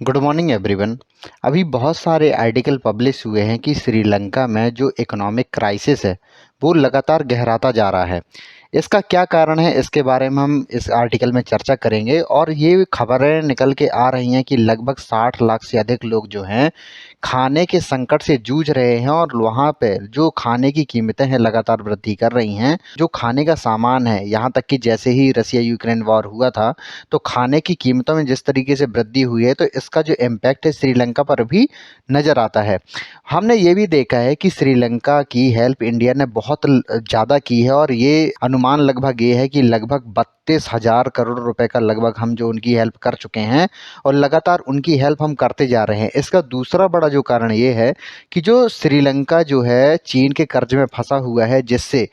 Good morning everyone. अभी बहुत सारे आर्टिकल पब्लिश हुए हैं कि श्रीलंका में जो इकोनॉमिक क्राइसिस है वो लगातार गहराता जा रहा है। इसका क्या कारण है, इसके बारे में हम इस आर्टिकल में चर्चा करेंगे। और ये खबरें निकल के आ रही हैं कि लगभग 60 लाख से अधिक लोग जो हैं खाने के संकट से जूझ रहे हैं, और वहाँ पे जो खाने की कीमतें हैं लगातार वृद्धि कर रही हैं। जो खाने का सामान है, यहाँ तक कि जैसे ही रसिया यूक्रेन वॉर हुआ था तो खाने की कीमतों में जिस तरीके से वृद्धि हुई है, तो इसका जो इम्पैक्ट है श्रीलंका पर भी नज़र आता है। हमने ये भी देखा है कि श्रीलंका की हेल्प इंडिया ने बहुत ज़्यादा की है, और ये अनुमान लगभग ये है कि लगभग 32,000 करोड़ रुपए का लगभग हम जो उनकी हेल्प कर चुके हैं, और लगातार उनकी हेल्प हम करते जा रहे हैं। इसका दूसरा बड़ा जो कारण ये है कि जो श्रीलंका जो है चीन के कर्ज में फंसा हुआ है, जिससे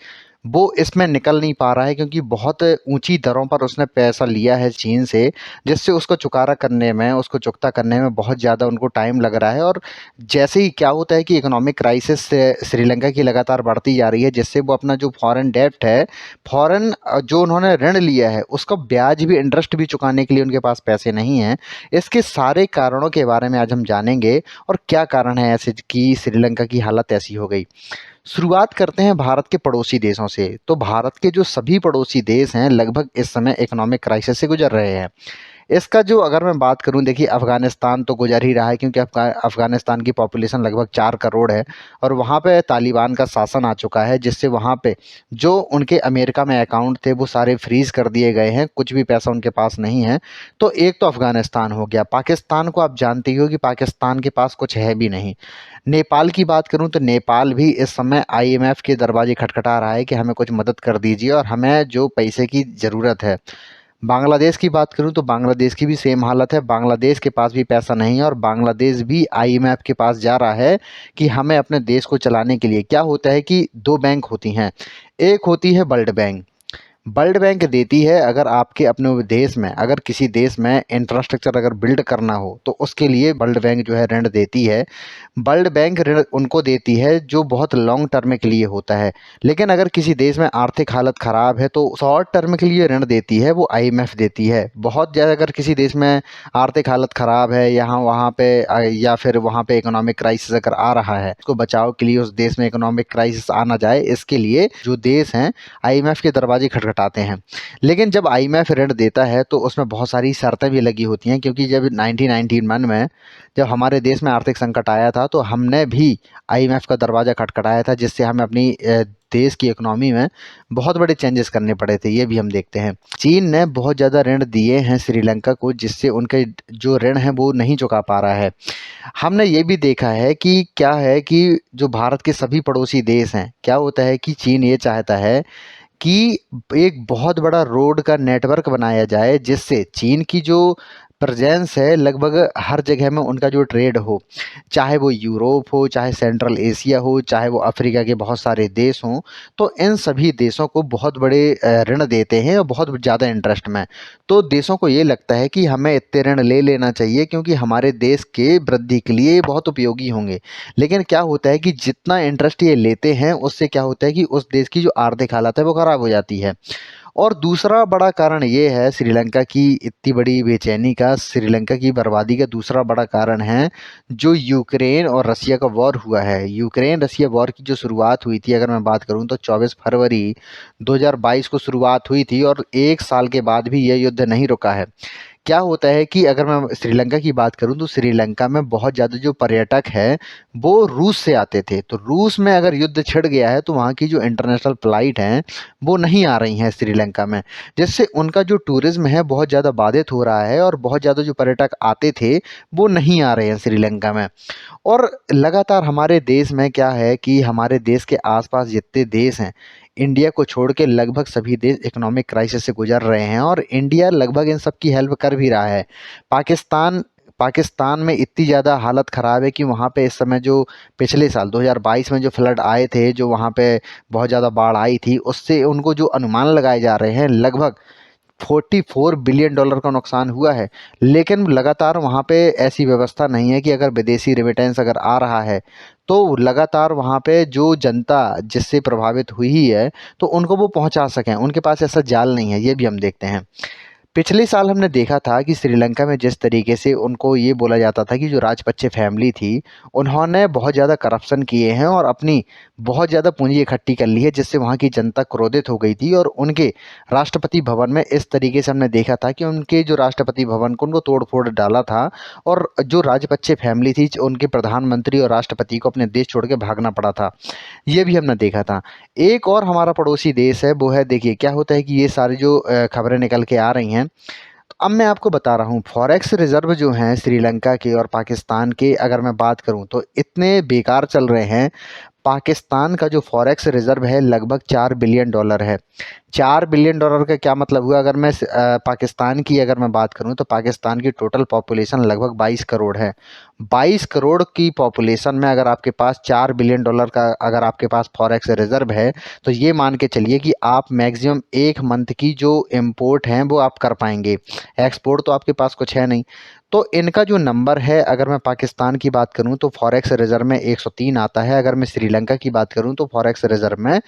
वो इसमें निकल नहीं पा रहा है, क्योंकि बहुत ऊंची दरों पर उसने पैसा लिया है चीन से, जिससे उसको उसको चुकता करने में बहुत ज़्यादा उनको टाइम लग रहा है। और जैसे ही क्या होता है कि इकोनॉमिक क्राइसिस से श्रीलंका की लगातार बढ़ती जा रही है, जिससे वो अपना जो फॉरेन डेब्ट है, फॉरेन जो उन्होंने ऋण लिया है, उसका ब्याज भी, इंटरेस्ट भी चुकाने के लिए उनके पास पैसे नहीं हैं। इसके सारे कारणों के बारे में आज हम जानेंगे, और क्या कारण है ऐसे कि श्रीलंका की हालत ऐसी हो गई। शुरुआत करते हैं भारत के पड़ोसी देशों से। तो भारत के जो सभी पड़ोसी देश हैं लगभग इस समय इकोनॉमिक क्राइसिस से गुजर रहे हैं। इसका जो अगर मैं बात करूं, देखिए अफ़गानिस्तान तो गुजर ही रहा है, क्योंकि अफ़गानिस्तान की पॉपुलेशन लगभग 4 करोड़ है, और वहाँ पे तालिबान का शासन आ चुका है, जिससे वहाँ पे जो उनके अमेरिका में अकाउंट थे वो सारे फ्रीज़ कर दिए गए हैं, कुछ भी पैसा उनके पास नहीं है। तो एक तो अफ़गानिस्तान हो गया। पाकिस्तान को आप जानते ही हो कि पाकिस्तान के पास कुछ है भी नहीं। नेपाल की बात करूं तो नेपाल भी इस समय आईएमएफ के दरवाजे खटखटा रहा है कि हमें कुछ मदद कर दीजिए और हमें जो पैसे की ज़रूरत है। बांग्लादेश की बात करूं तो बांग्लादेश की भी सेम हालत है। बांग्लादेश के पास भी पैसा नहीं है, और बांग्लादेश भी आईएमएफ के पास जा रहा है कि हमें अपने देश को चलाने के लिए। क्या होता है कि दो बैंक होती हैं, एक होती है वर्ल्ड बैंक। वर्ल्ड बैंक देती है, अगर आपके अपने देश में, अगर किसी देश में इंफ्रास्ट्रक्चर अगर बिल्ड करना हो तो उसके लिए वर्ल्ड बैंक जो है ऋण देती है। वर्ल्ड बैंक ऋण उनको देती है जो बहुत लॉन्ग टर्म के लिए होता है। लेकिन अगर किसी देश में आर्थिक हालत ख़राब है तो शॉर्ट टर्म के लिए ऋण देती है, वो आईएमएफ देती है। बहुत ज़्यादा अगर किसी देश में आर्थिक हालत ख़राब है, यहाँ वहाँ पे या फिर वहाँ पे इकोनॉमिक क्राइसिस अगर आ रहा है, उसको बचाव के लिए, उस देश में इकोनॉमिक क्राइसिस आ ना जाए, इसके लिए जो देश हैं आईएमएफ के दरवाजे खटखटाते हैं। लेकिन जब आईएमएफ ऋण देता है तो उसमें बहुत सारी शर्तें भी लगी होती हैं, क्योंकि जब 1991 में जब हमारे देश में आर्थिक संकट आया था तो हमने भी आईएमएफ का दरवाज़ा खटखटाया था, जिससे हमें अपनी देश की इकोनॉमी में बहुत बड़े चेंजेस करने पड़े थे। ये भी हम देखते हैं। चीन ने बहुत ज़्यादा ऋण दिए हैं श्रीलंका को, जिससे उनके जो ऋण है वो नहीं चुका पा रहा है। हमने ये भी देखा है कि क्या है कि जो भारत के सभी पड़ोसी देश हैं, क्या होता है कि चीन ये चाहता है कि एक बहुत बड़ा रोड का नेटवर्क बनाया जाए, जिससे चीन की जो प्रेजेंस है लगभग हर जगह में, उनका जो ट्रेड हो, चाहे वो यूरोप हो, चाहे सेंट्रल एशिया हो, चाहे वो अफ्रीका के बहुत सारे देश हों, तो इन सभी देशों को बहुत बड़े ऋण देते हैं, और बहुत ज़्यादा इंटरेस्ट में। तो देशों को ये लगता है कि हमें इतने ऋण ले लेना चाहिए, क्योंकि हमारे देश के वृद्धि के लिए ये बहुत उपयोगी होंगे। लेकिन क्या होता है कि जितना इंटरेस्ट ये लेते हैं, उससे क्या होता है कि उस देश की जो आर्थिक हालत है वो ख़राब हो जाती है। और दूसरा बड़ा कारण ये है श्रीलंका की इतनी बड़ी बेचैनी का, श्रीलंका की बर्बादी का दूसरा बड़ा कारण है जो यूक्रेन और रसिया का वॉर हुआ है। यूक्रेन रसिया वॉर की जो शुरुआत हुई थी, अगर मैं बात करूं तो 24 फरवरी 2022 को शुरुआत हुई थी, और एक साल के बाद भी यह युद्ध नहीं रुका है। क्या होता है कि अगर मैं श्रीलंका की बात करूं तो श्रीलंका में बहुत ज़्यादा जो पर्यटक हैं वो रूस से आते थे। तो रूस में अगर युद्ध छिड़ गया है तो वहाँ की जो इंटरनेशनल फ़्लाइट हैं वो नहीं आ रही हैं श्रीलंका में, जिससे उनका जो टूरिज़्म है बहुत ज़्यादा बाधित हो रहा है, और बहुत ज़्यादा जो पर्यटक आते थे वो नहीं आ रहे हैं श्रीलंका में। और लगातार हमारे देश में क्या है कि हमारे देश के आसपास जितने देश हैं, इंडिया को छोड़ के लगभग सभी देश इकोनॉमिक क्राइसिस से गुजर रहे हैं, और इंडिया लगभग इन सब की हेल्प कर भी रहा है। पाकिस्तान पाकिस्तान में इतनी ज़्यादा हालत ख़राब है कि वहाँ पे इस समय जो पिछले साल 2022 में जो फ्लड आए थे, जो वहाँ पे बहुत ज़्यादा बाढ़ आई थी, उससे उनको जो अनुमान लगाए जा रहे हैं लगभग $44 बिलियन का नुकसान हुआ है। लेकिन लगातार वहाँ पे ऐसी व्यवस्था नहीं है कि अगर विदेशी रेमिटेंस अगर आ रहा है तो लगातार वहाँ पे जो जनता जिससे प्रभावित हुई है तो उनको वो पहुँचा सकें, उनके पास ऐसा जाल नहीं है। ये भी हम देखते हैं। पिछले साल हमने देखा था कि श्रीलंका में जिस तरीके से उनको ये बोला जाता था कि जो राजपक्षे फैमिली थी, उन्होंने बहुत ज़्यादा करप्शन किए हैं और अपनी बहुत ज़्यादा पूँजी इकट्ठी कर ली है, जिससे वहाँ की जनता क्रोधित हो गई थी और उनके राष्ट्रपति भवन में इस तरीके से हमने देखा था कि उनके जो राष्ट्रपति भवन को उनको तोड़-फोड़ डाला था और जो राजपक्षे फैमिली थी, उनके प्रधानमंत्री और राष्ट्रपति को अपने देश छोड़ के भागना पड़ा था। ये भी हमने देखा था। एक और हमारा पड़ोसी देश है, वो है, देखिए क्या होता है कि ये सारी जो खबरें निकल के आ रही हैं, तो अब मैं आपको बता रहा हूँ, फॉरेक्स रिज़र्व जो हैं श्रीलंका के और पाकिस्तान के, अगर मैं बात करूँ तो इतने बेकार चल रहे हैं। पाकिस्तान का जो फॉरेक्स रिज़र्व है लगभग $4 बिलियन है। $4 बिलियन का क्या मतलब हुआ? अगर मैं पाकिस्तान की अगर मैं बात करूँ तो पाकिस्तान की टोटल पॉपुलेशन लगभग 22 करोड़ है। 22 करोड़ की पॉपुलेशन में अगर आपके पास $4 बिलियन का अगर आपके पास फॉरेक्स रिज़र्व है, तो ये मान के चलिए कि आप मैक्सिमम 1 मंथ की जो इम्पोर्ट हैं वो आप कर पाएँगे। एक्सपोर्ट तो आपके पास कुछ है नहीं। तो इनका जो नंबर है, अगर मैं पाकिस्तान की बात करूँ तो फॉरेक्स रिज़र्व में 103 आता है। अगर मैं श्रीलंका की बात करूँ तो फॉरेक्स रिज़र्व में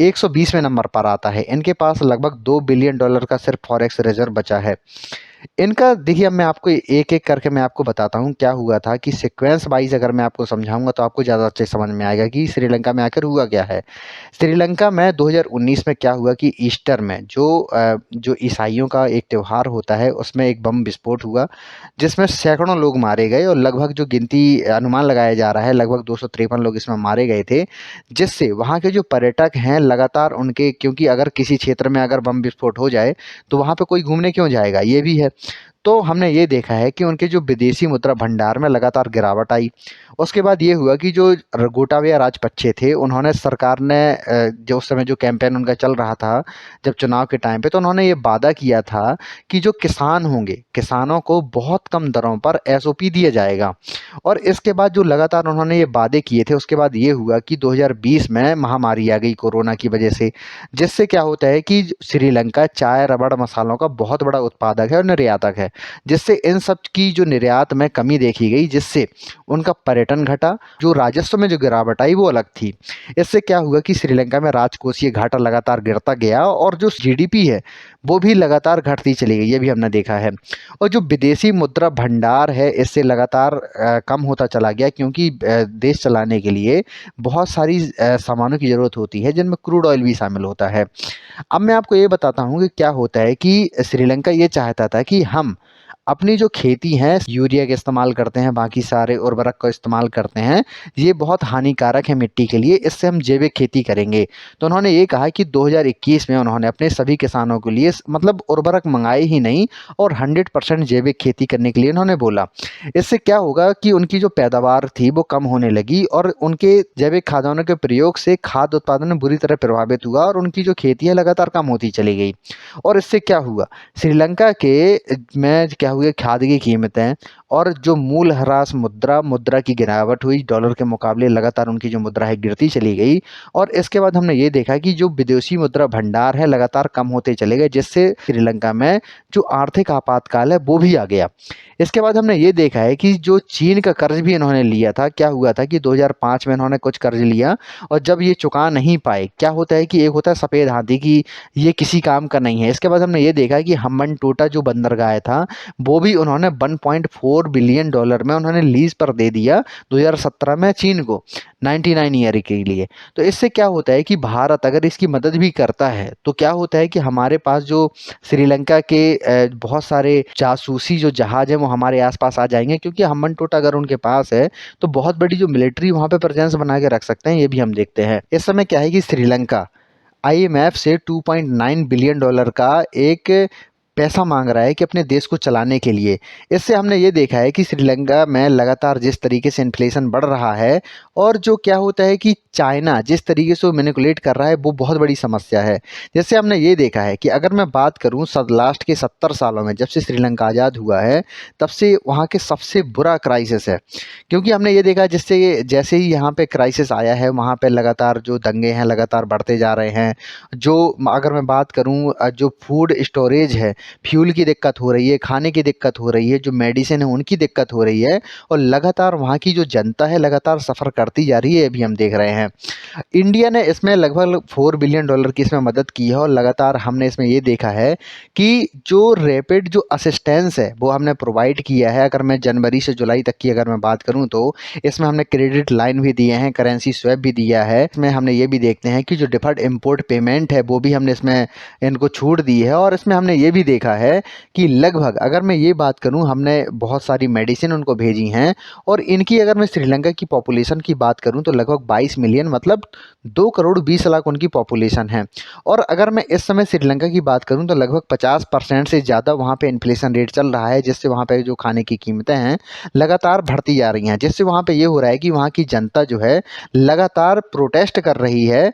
120वें नंबर पर आता है। इनके पास लगभग $2 बिलियन का सिर्फ फॉरेक्स रिज़र्व बचा है। इनका देखिए, अब मैं आपको एक-एक करके मैं आपको बताता हूँ क्या हुआ था, कि सीक्वेंस वाइज़ अगर मैं आपको समझाऊँगा तो आपको ज़्यादा अच्छे समझ में आएगा कि श्रीलंका में आखिर हुआ क्या है। श्रीलंका में 2019 में क्या हुआ कि ईस्टर में जो ईसाइयों का एक त्योहार होता है, उसमें एक बम विस्फोट हुआ, जिसमें सैकड़ों लोग मारे गए और लगभग जो गिनती अनुमान लगाया जा रहा है, लगभग 253 लोग इसमें मारे गए थे। जिससे वहाँ के जो पर्यटक हैं लगातार उनके, क्योंकि अगर किसी क्षेत्र में अगर बम विस्फोट हो जाए, तो वहाँ पे कोई घूमने क्यों जाएगा? ये भी है। तो हमने ये देखा है कि उनके जो विदेशी मुद्रा भंडार में लगातार गिरावट आई। उसके बाद ये हुआ कि जो गोटाबया राजपक्षे थे, उन्होंने, सरकार ने जो उस समय जो कैंपेन उनका चल रहा था, जब चुनाव के टाइम पे, तो उन्होंने ये वादा किया था कि जो किसान होंगे, किसानों को बहुत कम दरों पर एसओपी दिया जाएगा। और इसके बाद जो लगातार उन्होंने ये वादे किए थे, उसके बाद ये हुआ कि 2020 में महामारी आ गई कोरोना की वजह से, जिससे क्या होता है कि श्रीलंका चाय, रबड़, मसालों का बहुत बड़ा उत्पादक है और निर्यातक है। जिससे इन सब की जो निर्यात में कमी देखी गई, जिससे उनका पर्यटन घटा, जो राजस्व में जो गिरावट आई वो अलग थी। इससे क्या हुआ कि श्रीलंका में राजकोषीय घाटा लगातार गिरता गया और जो जीडीपी है वो भी लगातार घटती चली गई, ये भी हमने देखा है। और जो विदेशी मुद्रा भंडार है, इससे लगातार कम होता चला गया, क्योंकि देश चलाने के लिए बहुत सारी सामानों की ज़रूरत होती है, जिनमें क्रूड ऑयल भी शामिल होता है। अब मैं आपको ये बताता हूँ कि क्या होता है कि श्रीलंका ये चाहता था कि हम अपनी जो खेती है, यूरिया का इस्तेमाल करते हैं, बाकी सारे उर्वरक का इस्तेमाल करते हैं, ये बहुत हानिकारक है मिट्टी के लिए, इससे हम जैविक खेती करेंगे। तो उन्होंने ये कहा कि 2021 में उन्होंने अपने सभी किसानों के लिए मतलब उर्वरक मंगाए ही नहीं और 100% जैविक खेती करने के लिए उन्होंने बोला। इससे क्या होगा कि उनकी जो पैदावार थी वो कम होने लगी और उनके जैविक खाद्यान्नों के प्रयोग से खाद्य उत्पादन में बुरी तरह प्रभावित हुआ और उनकी जो खेती है लगातार कम होती चली गई। और इससे क्या हुआ, श्रीलंका के में क्या हुआ, खाद्य की कीमतें और जो मूल ह्रास मुद्रा की गिरावट हुई, डॉलर के मुकाबले लगातार उनकी जो मुद्रा है गिरती चली गई। और इसके बाद हमने ये देखा कि जो विदेशी मुद्रा भंडार है लगातार कम होते चले गए, जिससे श्रीलंका में जो आर्थिक आपातकाल है वो भी आ गया। इसके बाद हमने ये देखा है कि जो चीन का कर्ज भी इन्होंने लिया था, क्या हुआ था कि 2005 में इन्होंने कुछ कर्ज लिया और जब ये चुका नहीं पाए, क्या होता है कि एक होता है सफ़ेद हाथी की, ये किसी काम का नहीं है। इसके बाद हमने ये देखा कि हम्बनटोटा जो बंदरगाह था, वो भी उन्होंने $1.4 बिलियन में उन्होंने लीज पर दे दिया 2017 में चीन को, 99 ईयर के लिए। तो इससे क्या होता है कि भारत अगर इसकी मदद भी करता है, तो क्या होता है कि हमारे पास जो श्रीलंका के बहुत सारे जासूसी जो जहाज हैं वो हमारे आसपास आ जाएंगे, क्योंकि हम्बनटोटा अगर उनके पास है तो बहुत बड़ी जो मिलिट्री वहाँ पे प्रेजेंस बना के रख सकते हैं। ये भी हम देखते हैं। इस समय क्या है कि श्रीलंका आईएमएफ से $2.9 बिलियन का एक पैसा मांग रहा है कि अपने देश को चलाने के लिए। इससे हमने ये देखा है कि श्रीलंका में लगातार जिस तरीके से इन्फ्लेशन बढ़ रहा है और जो क्या होता है कि चाइना जिस तरीके से वो मैनिपुलेट कर रहा है, वो बहुत बड़ी समस्या है। जैसे हमने ये देखा है कि अगर मैं बात करूं लास्ट के 70 सालों में, जब से श्रीलंका आज़ाद हुआ है, तब से वहाँ के सबसे बुरा क्राइसिस है। क्योंकि हमने ये देखा जिससे जैसे ही यहाँ पे क्राइसिस आया है, वहाँ पे लगातार जो दंगे हैं लगातार बढ़ते जा रहे हैं। जो अगर मैं बात करूँ जो फूड स्टोरेज है, फ्यूल की दिक्कत हो रही है, खाने की दिक्कत हो रही है, जो मेडिसिन है उनकी दिक्कत हो रही है और लगातार वहाँ की जो जनता है लगातार सफ़र करती जा रही है, अभी हम देख रहे हैं। इंडिया ने इसमें लगभग $4 बिलियन की इसमें मदद की है और लगातार हमने इसमें ये देखा है कि जो रैपिड जो असिस्टेंस है वो हमने प्रोवाइड किया है। अगर मैं जनवरी से जुलाई तक की अगर मैं बात करूं तो इसमें हमने क्रेडिट लाइन भी दिए हैं, करेंसी स्वैप भी दिया है। इसमें हमने ये भी देखते हैं कि जो डिफर्ड इम्पोर्ट पेमेंट है वो भी हमने इसमें इनको छूट दी है और इसमें हमने ये भी देखा है कि लगभग अगर मैं ये बात करूं हमने बहुत सारी मेडिसिन उनको भेजी हैं और इनकी अगर मैं श्रीलंका की पॉपुलेशन की बात करूं तो लगभग 22 मिलियन मतलब 2 करोड़ 20 लाख उनकी पॉपुलेशन है। और अगर मैं इस समय श्रीलंका की बात करूं तो लगभग 50% से ज़्यादा वहां पे इन्फ्लेशन रेट चल रहा है, जिससे वहां पे जो खाने की कीमतें हैं लगातार बढ़ती जा रही हैं, जिससे वहां पे ये हो रहा है कि वहां की जनता जो है लगातार प्रोटेस्ट कर रही है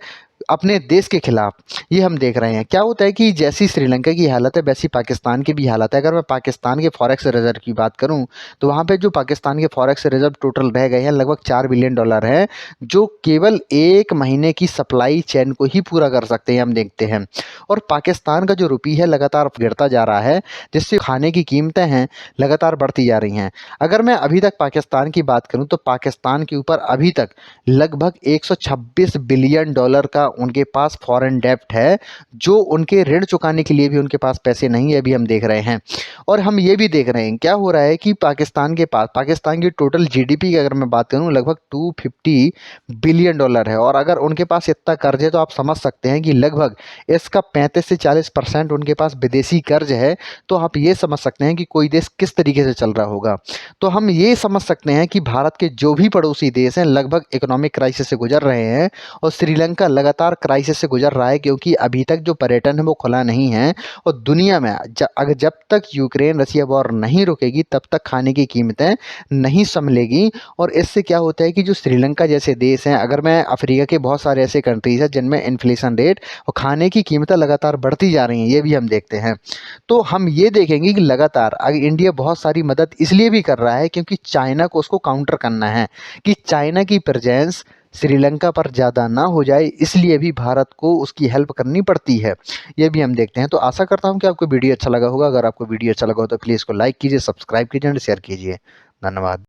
अपने देश के खिलाफ। ये हम देख रहे हैं क्या होता है कि जैसी श्रीलंका की हालत है वैसी पाकिस्तान की भी हालत है। अगर मैं पाकिस्तान के फॉरेक्स रिजर्व की बात करूं तो वहां पे जो पाकिस्तान के फॉरेक्स रिजर्व टोटल रह गए हैं लगभग $4 बिलियन है, जो केवल एक महीने की सप्लाई चेन को ही पूरा कर सकते हैं, हम देखते हैं। और पाकिस्तान का जो रुपी है लगातार गिरता जा रहा है, जिससे खाने की कीमतें हैं लगातार बढ़ती जा रही हैं। अगर मैं अभी तक पाकिस्तान की बात करूं तो पाकिस्तान के ऊपर अभी तक लगभग $126 बिलियन का उनके पास फॉरेन डेब्ट है, जो उनके ऋण चुकाने के लिए भी उनके पास पैसे नहीं है, अभी हम देख रहे हैं। और हम ये भी देख रहे हैं क्या हो रहा है कि पाकिस्तान के पास पाकिस्तान की टोटल जीडीपी की अगर मैं बात करूं लगभग $250 बिलियन है और अगर उनके पास इतना कर्ज है तो आप समझ सकते हैं कि लगभग इसका 35 से 40% उनके पास विदेशी कर्ज है। तो आप ये समझ सकते हैं कि कोई देश किस तरीके से चल रहा होगा। तो हम ये समझ सकते हैं कि भारत के जो भी पड़ोसी देश हैं लगभग इकोनॉमिक क्राइसिस से गुजर रहे हैं और श्रीलंका लगातार क्राइसिस से गुजर रहा है, क्योंकि अभी तक जो पर्यटन है वो खुला नहीं है और दुनिया में अगर जब तक यूक्रेन रसिया वॉर नहीं रुकेगी तब तक खाने की कीमतें नहीं संभलेगी। और इससे क्या होता है कि जो श्रीलंका जैसे देश हैं, अगर मैं अफ्रीका के बहुत सारे ऐसे कंट्रीज हैं जिनमें इन्फ्लेशन रेट और खाने की कीमतें लगातार बढ़ती जा रही हैं, ये भी हम देखते हैं। तो हम ये देखेंगे कि लगातार अगर इंडिया बहुत सारी मदद इसलिए भी कर रहा है क्योंकि चाइना को उसको काउंटर करना है कि चाइना की प्रेजेंस श्रीलंका पर ज़्यादा ना हो जाए, इसलिए भी भारत को उसकी हेल्प करनी पड़ती है। ये भी हम देखते हैं। तो आशा करता हूँ कि आपको वीडियो अच्छा लगा होगा। अगर आपको वीडियो अच्छा लगा हो तो प्लीज़ इसको लाइक कीजिए, सब्सक्राइब कीजिए और शेयर कीजिए। धन्यवाद।